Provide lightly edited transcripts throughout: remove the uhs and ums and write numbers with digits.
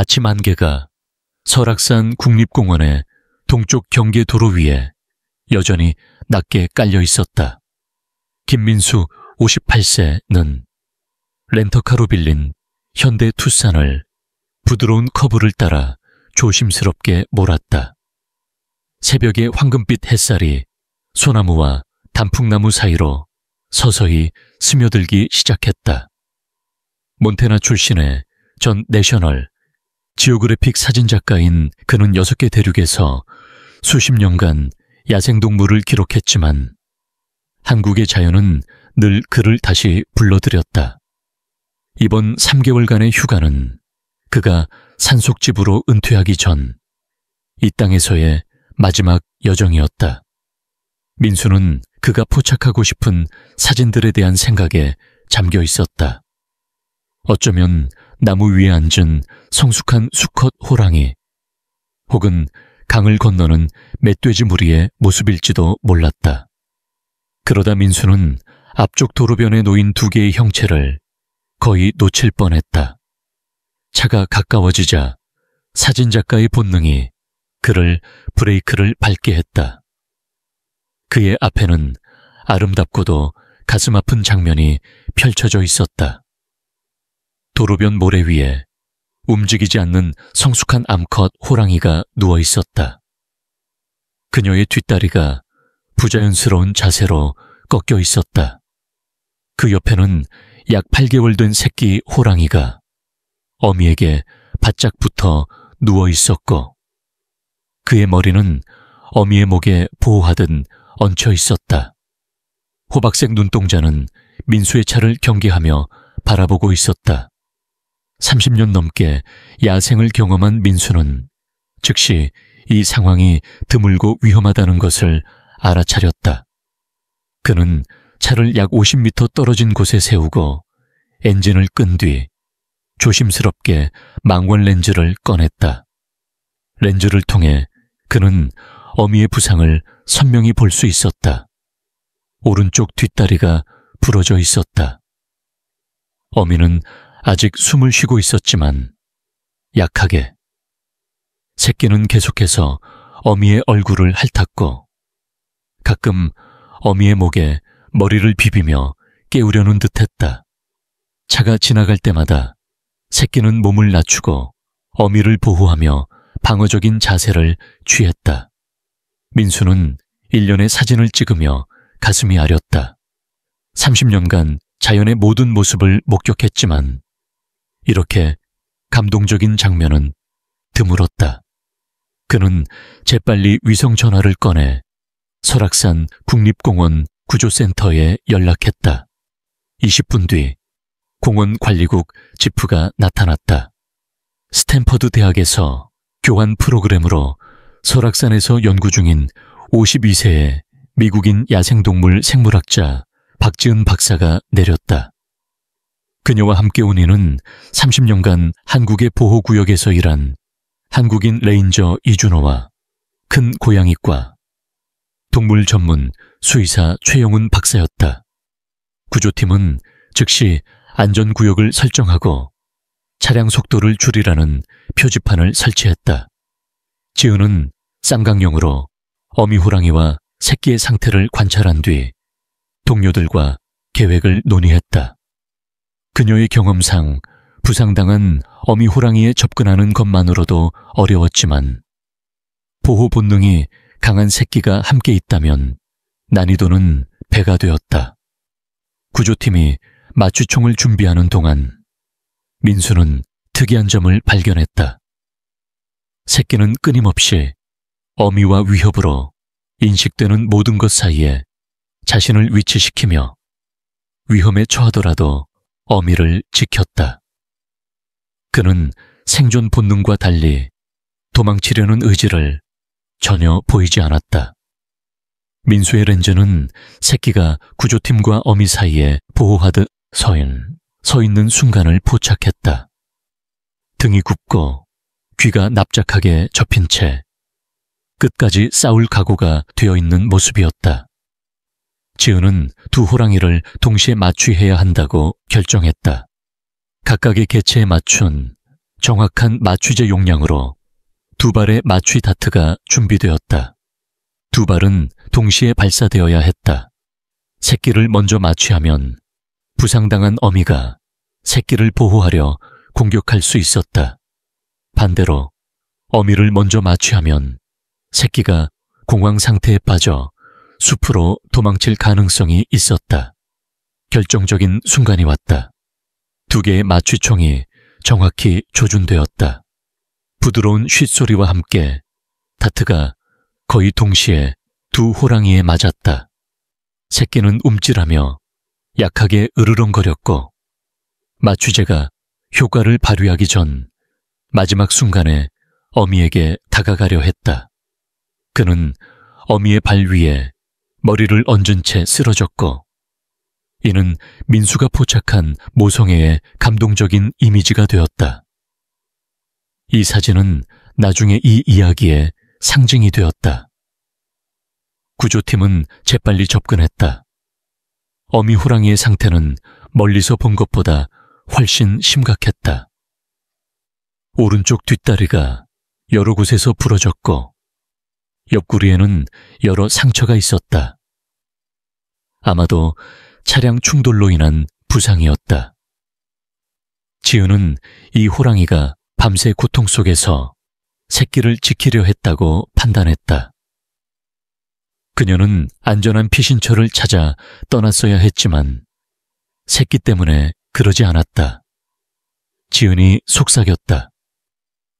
아침 안개가 설악산 국립공원의 동쪽 경계 도로 위에 여전히 낮게 깔려 있었다. 김민수 58세는 렌터카로 빌린 현대 투싼을 부드러운 커브를 따라 조심스럽게 몰았다. 새벽의 황금빛 햇살이 소나무와 단풍나무 사이로 서서히 스며들기 시작했다. 몬태나 출신의 전 내셔널 지오그래픽 사진작가인 그는 6개 대륙에서 수십 년간 야생동물을 기록했지만 한국의 자연은 늘 그를 다시 불러들였다. 이번 3개월간의 휴가는 그가 산속집으로 은퇴하기 전 이 땅에서의 마지막 여정이었다. 민수는 그가 포착하고 싶은 사진들에 대한 생각에 잠겨 있었다. 어쩌면 나무 위에 앉은 성숙한 수컷 호랑이 혹은 강을 건너는 멧돼지 무리의 모습일지도 몰랐다. 그러다 민수는 앞쪽 도로변에 놓인 2개의 형체를 거의 놓칠 뻔했다. 차가 가까워지자 사진작가의 본능이 그를 브레이크를 밟게 했다. 그의 앞에는 아름답고도 가슴 아픈 장면이 펼쳐져 있었다. 도로변 모래 위에 움직이지 않는 성숙한 암컷 호랑이가 누워 있었다. 그녀의 뒷다리가 부자연스러운 자세로 꺾여 있었다. 그 옆에는 약 8개월 된 새끼 호랑이가 어미에게 바짝 붙어 누워 있었고 그의 머리는 어미의 목에 보호하듯 얹혀 있었다. 호박색 눈동자는 민수의 차를 경계하며 바라보고 있었다. 30년 넘게 야생을 경험한 민수는 즉시 이 상황이 드물고 위험하다는 것을 알아차렸다. 그는 차를 약 50m 떨어진 곳에 세우고 엔진을 끈 뒤 조심스럽게 망원 렌즈를 꺼냈다. 렌즈를 통해 그는 어미의 부상을 선명히 볼 수 있었다. 오른쪽 뒷다리가 부러져 있었다. 어미는 아직 숨을 쉬고 있었지만 약하게. 새끼는 계속해서 어미의 얼굴을 핥았고 가끔 어미의 목에 머리를 비비며 깨우려는 듯했다. 차가 지나갈 때마다 새끼는 몸을 낮추고 어미를 보호하며 방어적인 자세를 취했다. 민수는 일련의 사진을 찍으며 가슴이 아렸다. 30년간 자연의 모든 모습을 목격했지만 이렇게 감동적인 장면은 드물었다. 그는 재빨리 위성전화를 꺼내 설악산 국립공원 구조센터에 연락했다. 20분 뒤 공원 관리국 지프가 나타났다. 스탠퍼드 대학에서 교환 프로그램으로 설악산에서 연구 중인 52세의 미국인 야생동물 생물학자 박지은 박사가 내렸다. 그녀와 함께 온 이는 30년간 한국의 보호구역에서 일한 한국인 레인저 이준호와 큰 고양이과 동물 전문 수의사 최영훈 박사였다. 구조팀은 즉시 안전구역을 설정하고 차량 속도를 줄이라는 표지판을 설치했다. 지은은 쌍강용으로 어미 호랑이와 새끼의 상태를 관찰한 뒤 동료들과 계획을 논의했다. 그녀의 경험상 부상당한 어미 호랑이에 접근하는 것만으로도 어려웠지만 보호 본능이 강한 새끼가 함께 있다면 난이도는 배가 되었다. 구조팀이 마취총을 준비하는 동안 민수는 특이한 점을 발견했다. 새끼는 끊임없이 어미와 위협으로 인식되는 모든 것 사이에 자신을 위치시키며 위험에 처하더라도 어미를 지켰다. 그는 생존 본능과 달리 도망치려는 의지를 전혀 보이지 않았다. 민수의 렌즈는 새끼가 구조팀과 어미 사이에 보호하듯 서 있는 순간을 포착했다. 등이 굽고 귀가 납작하게 접힌 채 끝까지 싸울 각오가 되어 있는 모습이었다. 지은은 두 호랑이를 동시에 마취해야 한다고 결정했다. 각각의 개체에 맞춘 정확한 마취제 용량으로 두 발의 마취 다트가 준비되었다. 두 발은 동시에 발사되어야 했다. 새끼를 먼저 마취하면 부상당한 어미가 새끼를 보호하려 공격할 수 있었다. 반대로 어미를 먼저 마취하면 새끼가 공황 상태에 빠져 숲으로 도망칠 가능성이 있었다. 결정적인 순간이 왔다. 두 개의 마취총이 정확히 조준되었다. 부드러운 쉿소리와 함께 다트가 거의 동시에 두 호랑이에 맞았다. 새끼는 움찔하며 약하게 으르렁거렸고 마취제가 효과를 발휘하기 전 마지막 순간에 어미에게 다가가려 했다. 그는 어미의 발 위에 머리를 얹은 채 쓰러졌고 이는 민수가 포착한 모성애의 감동적인 이미지가 되었다. 이 사진은 나중에 이 이야기의 상징이 되었다. 구조팀은 재빨리 접근했다. 어미 호랑이의 상태는 멀리서 본 것보다 훨씬 심각했다. 오른쪽 뒷다리가 여러 곳에서 부러졌고 옆구리에는 여러 상처가 있었다. 아마도 차량 충돌로 인한 부상이었다. 지은은 이 호랑이가 밤새 고통 속에서 새끼를 지키려 했다고 판단했다. 그녀는 안전한 피신처를 찾아 떠났어야 했지만 새끼 때문에 그러지 않았다. 지은이 속삭였다.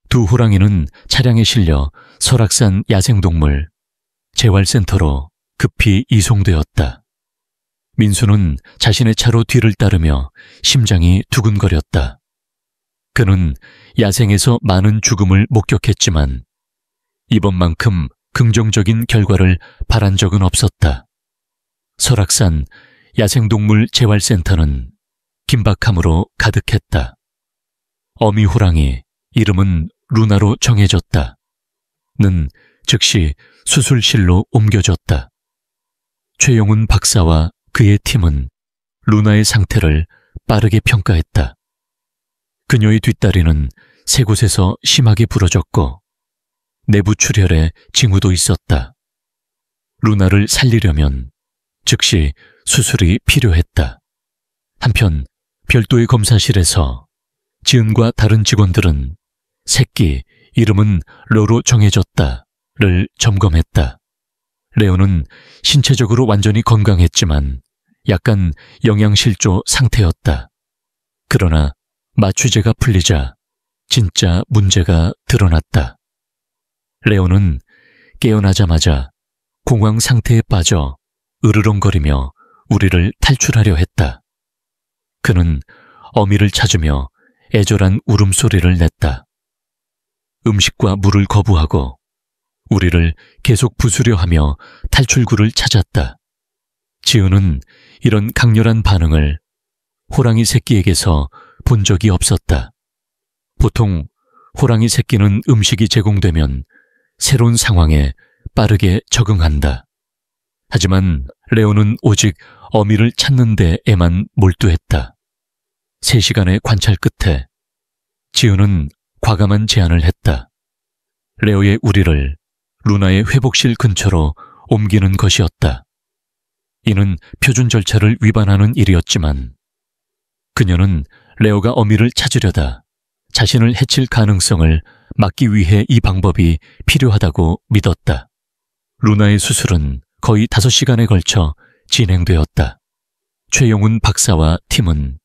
두 호랑이는 차량에 실려 설악산 야생동물 재활센터로 급히 이송되었다. 민수는 자신의 차로 뒤를 따르며 심장이 두근거렸다. 그는 야생에서 많은 죽음을 목격했지만 이번만큼 긍정적인 결과를 바란 적은 없었다. 설악산 야생동물 재활센터는 긴박함으로 가득했다. 어미 호랑이, 이름은 루나로 정해졌다. 는 즉시 수술실로 옮겨졌다. 최용훈 박사와 그의 팀은 루나의 상태를 빠르게 평가했다. 그녀의 뒷다리는 세 곳에서 심하게 부러졌고 내부 출혈에 징후도 있었다. 루나를 살리려면 즉시 수술이 필요했다. 한편 별도의 검사실에서 지은과 다른 직원들은 새끼, 이름은 러로 정해졌다를 점검했다. 레오는 신체적으로 완전히 건강했지만 약간 영양실조 상태였다. 그러나 마취제가 풀리자 진짜 문제가 드러났다. 레오는 깨어나자마자 공황 상태에 빠져 으르렁거리며 우리를 탈출하려 했다. 그는 어미를 찾으며 애절한 울음소리를 냈다. 음식과 물을 거부하고 우리를 계속 부수려 하며 탈출구를 찾았다. 지은은 이런 강렬한 반응을 호랑이 새끼에게서 본 적이 없었다. 보통 호랑이 새끼는 음식이 제공되면 새로운 상황에 빠르게 적응한다. 하지만 레오는 오직 어미를 찾는 데에만 몰두했다. 3시간의 관찰 끝에 지은은 과감한 제안을 했다. 레오의 우리를 루나의 회복실 근처로 옮기는 것이었다. 이는 표준 절차를 위반하는 일이었지만 그녀는 레오가 어미를 찾으려다 자신을 해칠 가능성을 막기 위해 이 방법이 필요하다고 믿었다. 루나의 수술은 거의 5시간에 걸쳐 진행되었다. 최용훈 박사와 팀은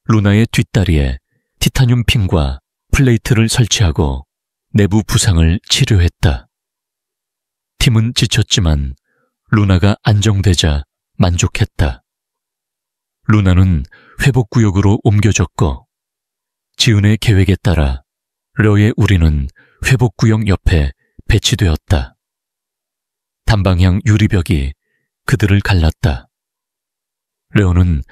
루나의 뒷다리에 티타늄 핀과 플레이트를 설치하고 내부 부상을 치료했다. 팀은 지쳤지만 루나가 안정되자 만족했다. 루나는 회복구역으로 옮겨졌고 지은의 계획에 따라 레오의 우리는 회복구역 옆에 배치되었다. 단방향 유리벽이 그들을 갈랐다. 레오는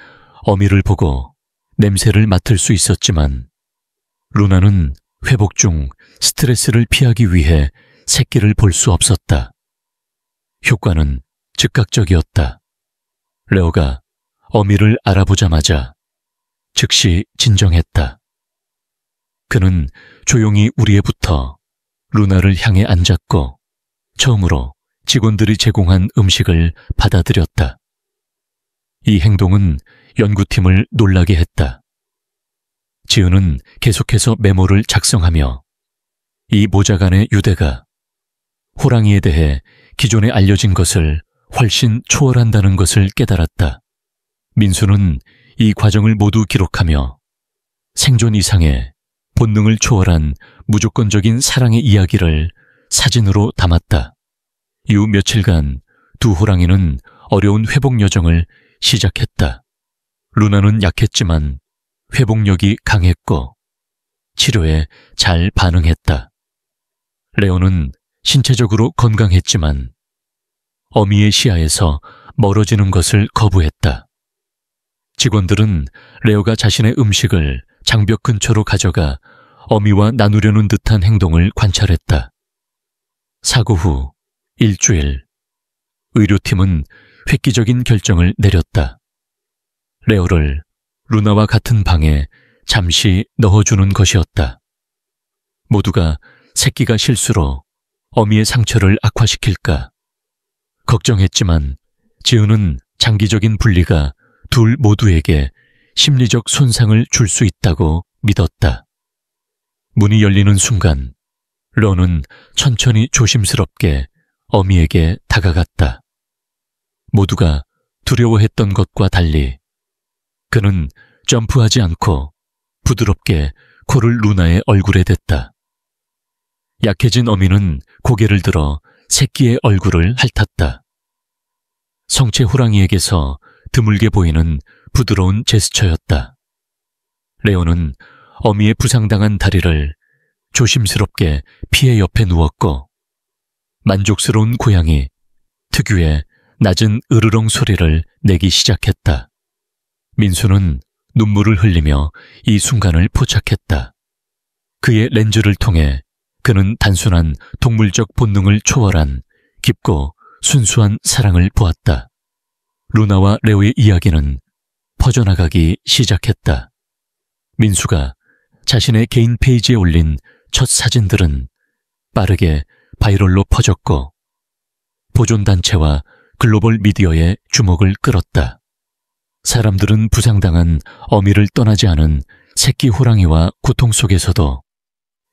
어미를 보고 냄새를 맡을 수 있었지만 루나는 회복 중 스트레스를 피하기 위해 새끼를 볼 수 없었다. 효과는 즉각적이었다. 레오가 어미를 알아보자마자 즉시 진정했다. 그는 조용히 우리에 붙어 루나를 향해 앉았고 처음으로 직원들이 제공한 음식을 받아들였다. 이 행동은 연구팀을 놀라게 했다. 지은은 계속해서 메모를 작성하며 이 모자간의 유대가 호랑이에 대해 기존에 알려진 것을 훨씬 초월한다는 것을 깨달았다. 민수는 이 과정을 모두 기록하며 생존 이상의 본능을 초월한 무조건적인 사랑의 이야기를 사진으로 담았다. 이후 며칠간 두 호랑이는 어려운 회복 여정을 시작했다. 루나는 약했지만 회복력이 강했고 치료에 잘 반응했다. 레오는 신체적으로 건강했지만 어미의 시야에서 멀어지는 것을 거부했다. 직원들은 레오가 자신의 음식을 장벽 근처로 가져가 어미와 나누려는 듯한 행동을 관찰했다. 사고 후 일주일, 의료팀은 획기적인 결정을 내렸다. 레오를 루나와 같은 방에 잠시 넣어주는 것이었다. 모두가 새끼가 실수로 어미의 상처를 악화시킬까 걱정했지만 지은은 장기적인 분리가 둘 모두에게 심리적 손상을 줄 수 있다고 믿었다. 문이 열리는 순간 런은 천천히 조심스럽게 어미에게 다가갔다. 모두가 두려워했던 것과 달리 그는 점프하지 않고 부드럽게 코를 루나의 얼굴에 댔다. 약해진 어미는 고개를 들어 새끼의 얼굴을 핥았다. 성체 호랑이에게서 드물게 보이는 부드러운 제스처였다. 레오는 어미의 부상당한 다리를 조심스럽게 피해 옆에 누웠고 만족스러운 고양이 특유의 낮은 으르렁 소리를 내기 시작했다. 민수는 눈물을 흘리며 이 순간을 포착했다. 그의 렌즈를 통해 그는 단순한 동물적 본능을 초월한 깊고 순수한 사랑을 보았다. 루나와 레오의 이야기는 퍼져나가기 시작했다. 민수가 자신의 개인 페이지에 올린 첫 사진들은 빠르게 바이럴로 퍼졌고 보존단체와 글로벌 미디어의 주목을 끌었다. 사람들은 부상당한 어미를 떠나지 않은 새끼 호랑이와 고통 속에서도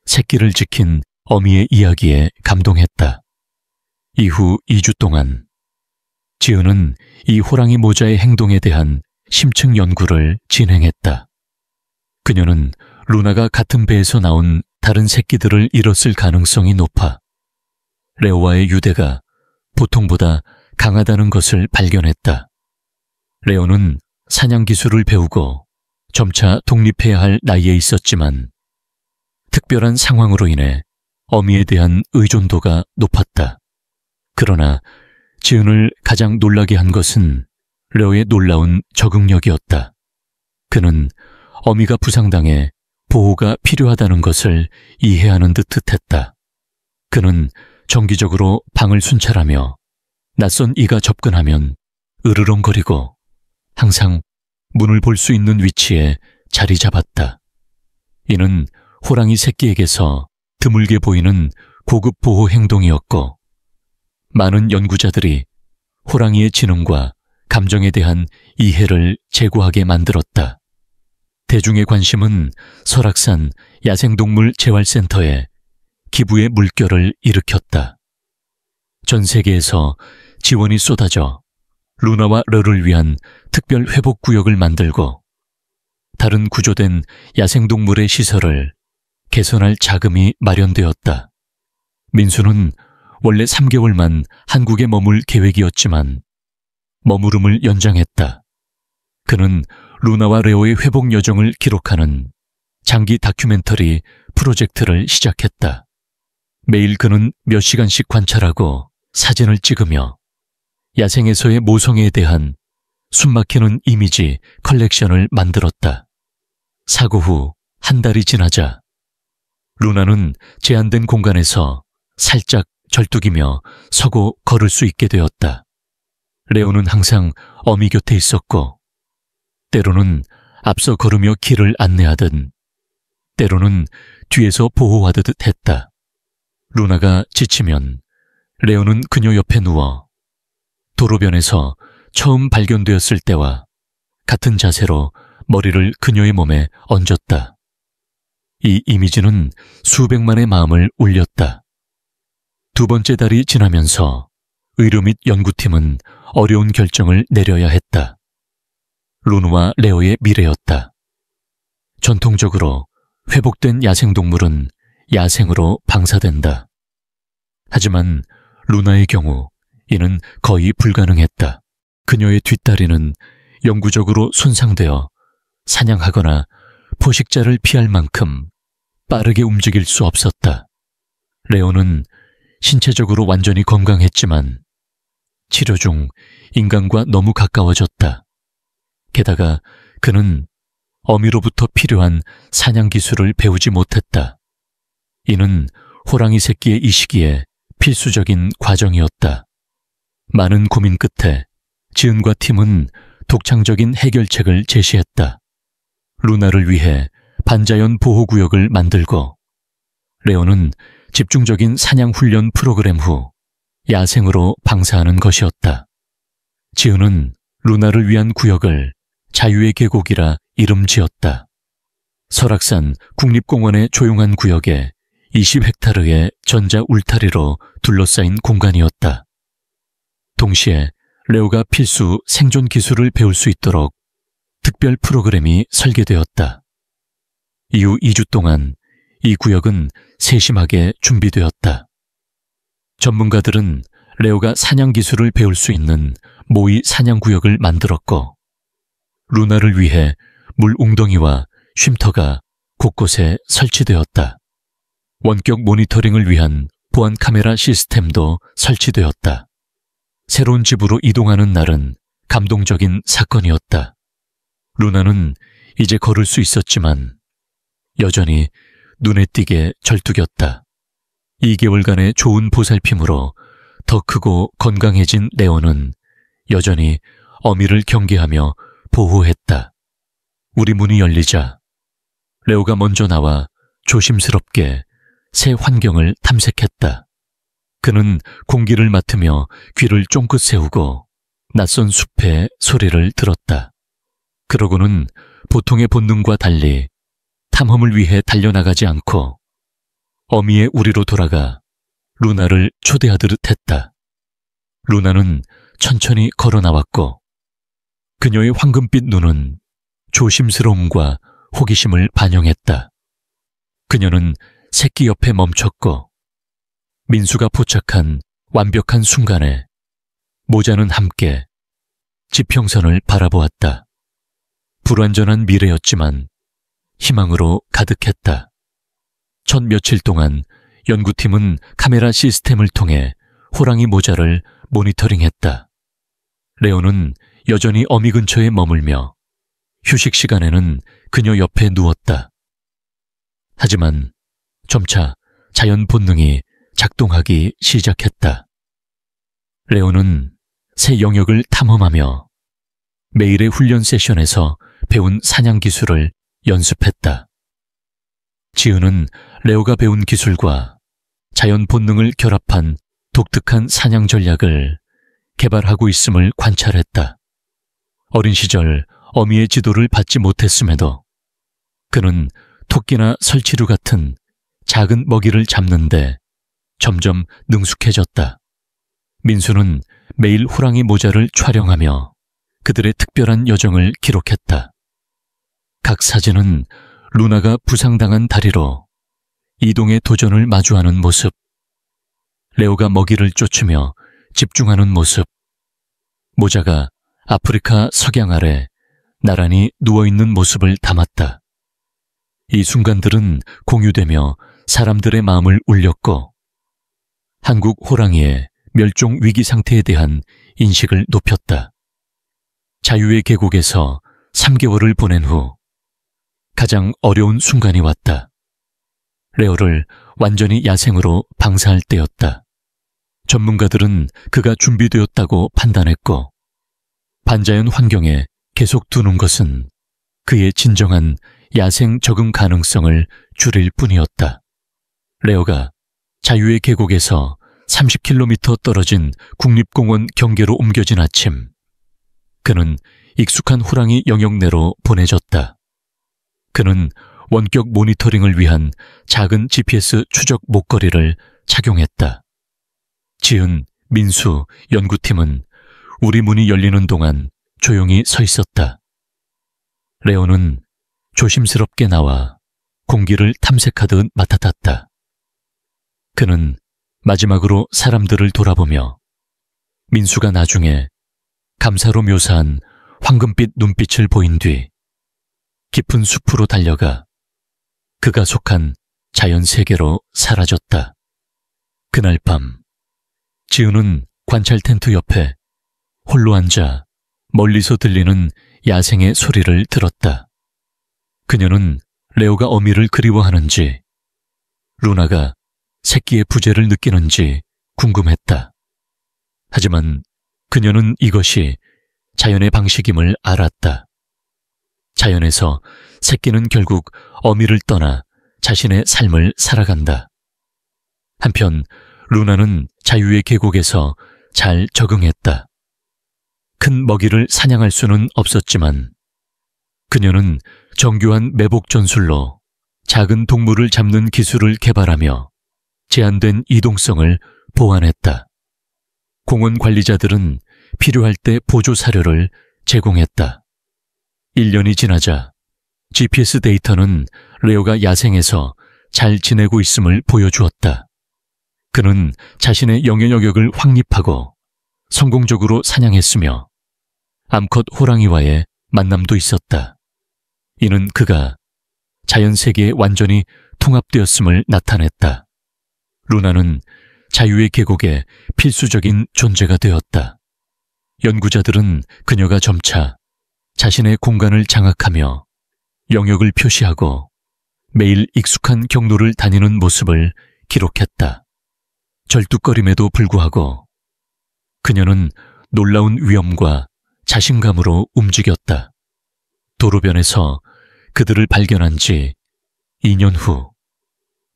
새끼를 지킨 어미의 이야기에 감동했다. 이후 2주 동안 지은은 이 호랑이 모자의 행동에 대한 심층 연구를 진행했다. 그녀는 루나가 같은 배에서 나온 다른 새끼들을 잃었을 가능성이 높아 레오와의 유대가 보통보다 강하다는 것을 발견했다. 레오는 사냥 기술을 배우고 점차 독립해야 할 나이에 있었지만 특별한 상황으로 인해 어미에 대한 의존도가 높았다. 그러나 지은을 가장 놀라게 한 것은 레오의 놀라운 적응력이었다. 그는 어미가 부상당해 보호가 필요하다는 것을 이해하는 듯했다. 그는 정기적으로 방을 순찰하며 낯선 이가 접근하면 으르렁거리고 항상 문을 볼 수 있는 위치에 자리 잡았다. 이는 호랑이 새끼에게서 드물게 보이는 고급 보호 행동이었고 많은 연구자들이 호랑이의 지능과 감정에 대한 이해를 제고하게 만들었다. 대중의 관심은 설악산 야생동물 재활센터에 기부의 물결을 일으켰다. 전 세계에서 지원이 쏟아져 루나와 러를 위한 특별 회복구역을 만들고 다른 구조된 야생동물의 시설을 개선할 자금이 마련되었다. 민수는 원래 3개월만 한국에 머물 계획이었지만 머무름을 연장했다. 그는 루나와 레오의 회복 여정을 기록하는 장기 다큐멘터리 프로젝트를 시작했다. 매일 그는 몇 시간씩 관찰하고 사진을 찍으며 야생에서의 모성애에 대한 숨막히는 이미지 컬렉션을 만들었다. 사고 후 한 달이 지나자 루나는 제한된 공간에서 살짝 절뚝이며 서고 걸을 수 있게 되었다. 레오는 항상 어미 곁에 있었고 때로는 앞서 걸으며 길을 안내하든 때로는 뒤에서 보호하듯 했다. 루나가 지치면 레오는 그녀 옆에 누워 도로변에서 처음 발견되었을 때와 같은 자세로 머리를 그녀의 몸에 얹었다. 이 이미지는 수백만의 마음을 울렸다. 두 번째 달이 지나면서 의료 및 연구팀은 어려운 결정을 내려야 했다. 루나와 레오의 미래였다. 전통적으로 회복된 야생동물은 야생으로 방사된다. 하지만 루나의 경우 이는 거의 불가능했다. 그녀의 뒷다리는 영구적으로 손상되어 사냥하거나 포식자를 피할 만큼 빠르게 움직일 수 없었다. 레오는 신체적으로 완전히 건강했지만 치료 중 인간과 너무 가까워졌다. 게다가 그는 어미로부터 필요한 사냥 기술을 배우지 못했다. 이는 호랑이 새끼의 이 시기에 필수적인 과정이었다. 많은 고민 끝에 지은과 팀은 독창적인 해결책을 제시했다. 루나를 위해 반자연 보호구역을 만들고 레오는 집중적인 사냥 훈련 프로그램 후 야생으로 방사하는 것이었다. 지은은 루나를 위한 구역을 자유의 계곡이라 이름 지었다. 설악산 국립공원의 조용한 구역에 20헥타르의 전자 울타리로 둘러싸인 공간이었다. 동시에 레오가 필수 생존 기술을 배울 수 있도록 특별 프로그램이 설계되었다. 이후 2주 동안 이 구역은 세심하게 준비되었다. 전문가들은 레오가 사냥 기술을 배울 수 있는 모의 사냥 구역을 만들었고 루나를 위해 물 웅덩이와 쉼터가 곳곳에 설치되었다. 원격 모니터링을 위한 보안 카메라 시스템도 설치되었다. 새로운 집으로 이동하는 날은 감동적인 사건이었다. 루나는 이제 걸을 수 있었지만 여전히 눈에 띄게 절뚝였다. 2개월간의 좋은 보살핌으로 더 크고 건강해진 레오는 여전히 어미를 경계하며 보호했다. 우리 문이 열리자 레오가 먼저 나와 조심스럽게 새 환경을 탐색했다. 그는 공기를 맡으며 귀를 쫑긋 세우고 낯선 숲의 소리를 들었다. 그러고는 보통의 본능과 달리 탐험을 위해 달려나가지 않고 어미의 우리로 돌아가 루나를 초대하듯 했다. 루나는 천천히 걸어 나왔고 그녀의 황금빛 눈은 조심스러움과 호기심을 반영했다. 그녀는 새끼 옆에 멈췄고 민수가 포착한 완벽한 순간에 모자는 함께 지평선을 바라보았다. 불완전한 미래였지만 희망으로 가득했다. 첫 며칠 동안 연구팀은 카메라 시스템을 통해 호랑이 모자를 모니터링했다. 레오는 여전히 어미 근처에 머물며 휴식 시간에는 그녀 옆에 누웠다. 하지만 점차 자연 본능이 작동하기 시작했다. 레오는 새 영역을 탐험하며 매일의 훈련 세션에서 배운 사냥 기술을 연습했다. 지은은 레오가 배운 기술과 자연 본능을 결합한 독특한 사냥 전략을 개발하고 있음을 관찰했다. 어린 시절 어미의 지도를 받지 못했음에도 그는 토끼나 설치류 같은 작은 먹이를 잡는데 점점 능숙해졌다. 민수는 매일 호랑이 모자를 촬영하며 그들의 특별한 여정을 기록했다. 각 사진은 루나가 부상당한 다리로 이동의 도전을 마주하는 모습, 레오가 먹이를 쫓으며 집중하는 모습, 모자가 아프리카 석양 아래 나란히 누워있는 모습을 담았다. 이 순간들은 공유되며 사람들의 마음을 울렸고 한국 호랑이의 멸종 위기 상태에 대한 인식을 높였다. 자유의 계곡에서 3개월을 보낸 후 가장 어려운 순간이 왔다. 레오를 완전히 야생으로 방사할 때였다. 전문가들은 그가 준비되었다고 판단했고 반자연 환경에 계속 두는 것은 그의 진정한 야생 적응 가능성을 줄일 뿐이었다. 레오가 자유의 계곡에서 30km 떨어진 국립공원 경계로 옮겨진 아침, 그는 익숙한 호랑이 영역 내로 보내졌다. 그는 원격 모니터링을 위한 작은 GPS 추적 목걸이를 착용했다. 지은, 민수, 연구팀은 우리 문이 열리는 동안 조용히 서 있었다. 레오는 조심스럽게 나와 공기를 탐색하듯 맡아탔다. 그는 마지막으로 사람들을 돌아보며 민수가 나중에 감사로 묘사한 황금빛 눈빛을 보인 뒤 깊은 숲으로 달려가 그가 속한 자연 세계로 사라졌다. 그날 밤, 지은은 관찰 텐트 옆에 홀로 앉아 멀리서 들리는 야생의 소리를 들었다. 그녀는 레오가 어미를 그리워하는지, 루나가 새끼의 부재를 느끼는지 궁금했다. 하지만 그녀는 이것이 자연의 방식임을 알았다. 자연에서 새끼는 결국 어미를 떠나 자신의 삶을 살아간다. 한편 루나는 자유의 계곡에서 잘 적응했다. 큰 먹이를 사냥할 수는 없었지만 그녀는 정교한 매복 전술로 작은 동물을 잡는 기술을 개발하며 제한된 이동성을 보완했다. 공원 관리자들은 필요할 때 보조 사료를 제공했다. 1년이 지나자 GPS 데이터는 레오가 야생에서 잘 지내고 있음을 보여주었다. 그는 자신의 영역을 확립하고 성공적으로 사냥했으며 암컷 호랑이와의 만남도 있었다. 이는 그가 자연 세계에 완전히 통합되었음을 나타냈다. 루나는 자유의 계곡의 필수적인 존재가 되었다. 연구자들은 그녀가 점차 자신의 공간을 장악하며 영역을 표시하고 매일 익숙한 경로를 다니는 모습을 기록했다. 절뚝거림에도 불구하고 그녀는 놀라운 위엄과 자신감으로 움직였다. 도로변에서 그들을 발견한 지 2년 후,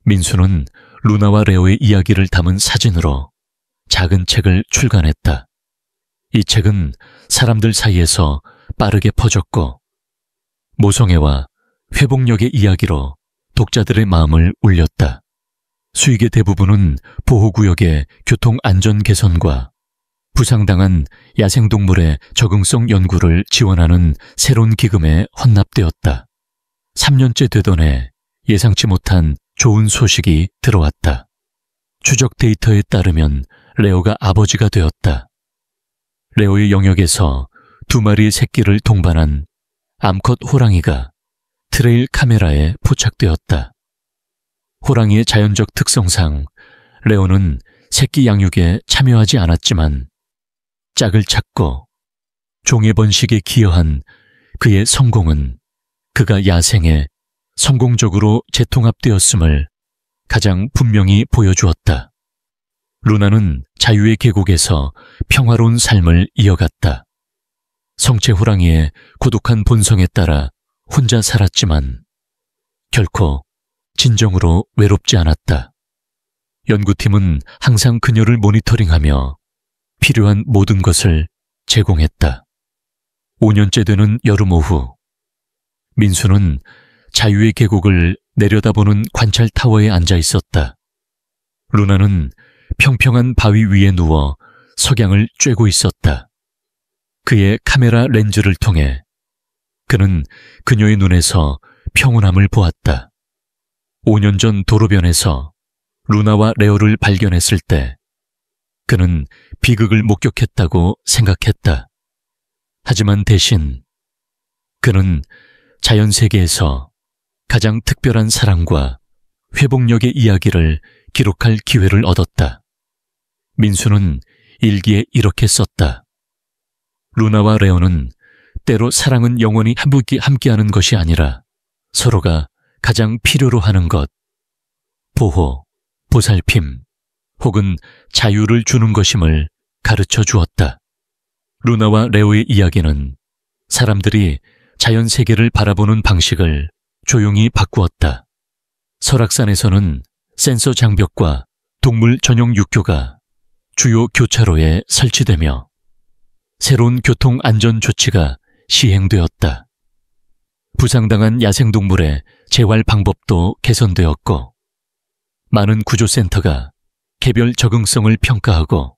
민수는 루나와 레오의 이야기를 담은 사진으로 작은 책을 출간했다. 이 책은 사람들 사이에서 빠르게 퍼졌고 모성애와 회복력의 이야기로 독자들의 마음을 울렸다. 수익의 대부분은 보호구역의 교통안전 개선과 부상당한 야생동물의 적응성 연구를 지원하는 새로운 기금에 헌납되었다. 3년째 되던 해 예상치 못한 좋은 소식이 들어왔다. 추적 데이터에 따르면 레오가 아버지가 되었다. 레오의 영역에서 2마리의 새끼를 동반한 암컷 호랑이가 트레일 카메라에 포착되었다. 호랑이의 자연적 특성상 레오는 새끼 양육에 참여하지 않았지만 짝을 찾고 종의 번식에 기여한 그의 성공은 그가 야생에 성공적으로 재통합되었음을 가장 분명히 보여주었다. 루나는 자유의 계곡에서 평화로운 삶을 이어갔다. 성체 호랑이의 고독한 본성에 따라 혼자 살았지만 결코 진정으로 외롭지 않았다. 연구팀은 항상 그녀를 모니터링하며 필요한 모든 것을 제공했다. 5년째 되는 여름 오후, 민수는 자유의 계곡을 내려다보는 관찰 타워에 앉아 있었다. 루나는 평평한 바위 위에 누워 석양을 쬐고 있었다. 그의 카메라 렌즈를 통해 그는 그녀의 눈에서 평온함을 보았다. 5년 전 도로변에서 루나와 레오를 발견했을 때 그는 비극을 목격했다고 생각했다. 하지만 대신 그는 자연 세계에서 가장 특별한 사랑과 회복력의 이야기를 기록할 기회를 얻었다. 민수는 일기에 이렇게 썼다. 루나와 레오는 때로 사랑은 영원히 함께하는 것이 아니라 서로가 가장 필요로 하는 것, 보호, 보살핌, 혹은 자유를 주는 것임을 가르쳐 주었다. 루나와 레오의 이야기는 사람들이 자연 세계를 바라보는 방식을 조용히 바꾸었다. 설악산에서는 센서 장벽과 동물 전용 육교가 주요 교차로에 설치되며 새로운 교통 안전 조치가 시행되었다. 부상당한 야생동물의 재활 방법도 개선되었고 많은 구조센터가 개별 적응성을 평가하고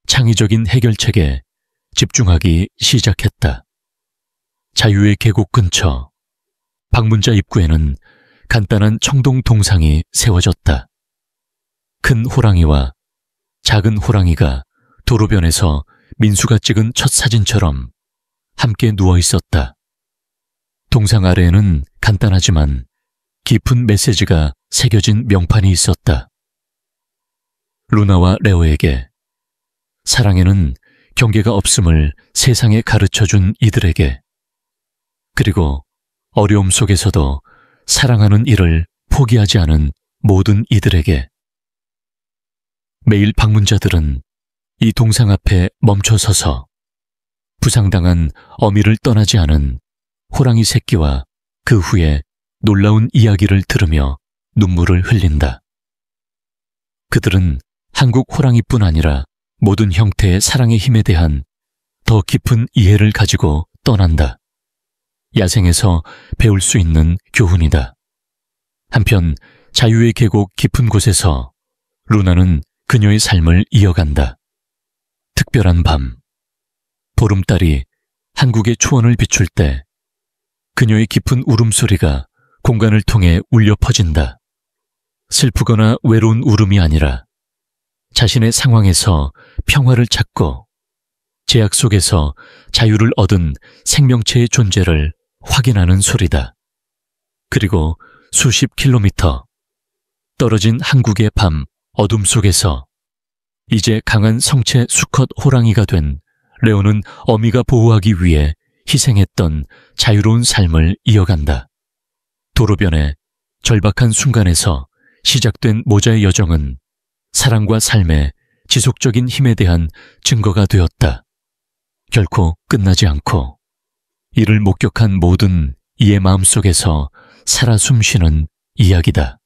창의적인 해결책에 집중하기 시작했다. 자유의 계곡 근처 방문자 입구에는 간단한 청동 동상이 세워졌다. 큰 호랑이와 작은 호랑이가 도로변에서 민수가 찍은 첫 사진처럼 함께 누워 있었다. 동상 아래에는 간단하지만 깊은 메시지가 새겨진 명판이 있었다. 루나와 레오에게, 사랑에는 경계가 없음을 세상에 가르쳐준 이들에게, 그리고 어려움 속에서도 사랑하는 이를 포기하지 않은 모든 이들에게. 매일 방문자들은 이 동상 앞에 멈춰 서서 부상당한 어미를 떠나지 않은 호랑이 새끼와 그 후에 놀라운 이야기를 들으며 눈물을 흘린다. 그들은 한국 호랑이뿐 아니라 모든 형태의 사랑의 힘에 대한 더 깊은 이해를 가지고 떠난다. 야생에서 배울 수 있는 교훈이다. 한편 자유의 계곡 깊은 곳에서 루나는 그녀의 삶을 이어간다. 특별한 밤, 보름달이 한국의 초원을 비출 때 그녀의 깊은 울음소리가 공간을 통해 울려 퍼진다. 슬프거나 외로운 울음이 아니라 자신의 상황에서 평화를 찾고 제약 속에서 자유를 얻은 생명체의 존재를 확인하는 소리다. 그리고 수십 킬로미터 떨어진 한국의 밤 어둠 속에서 이제 강한 성체 수컷 호랑이가 된 레오는 어미가 보호하기 위해 희생했던 자유로운 삶을 이어간다. 도로변의 절박한 순간에서 시작된 모자의 여정은 사랑과 삶의 지속적인 힘에 대한 증거가 되었다. 결코 끝나지 않고 이를 목격한 모든 이의 마음속에서 살아 숨쉬는 이야기다.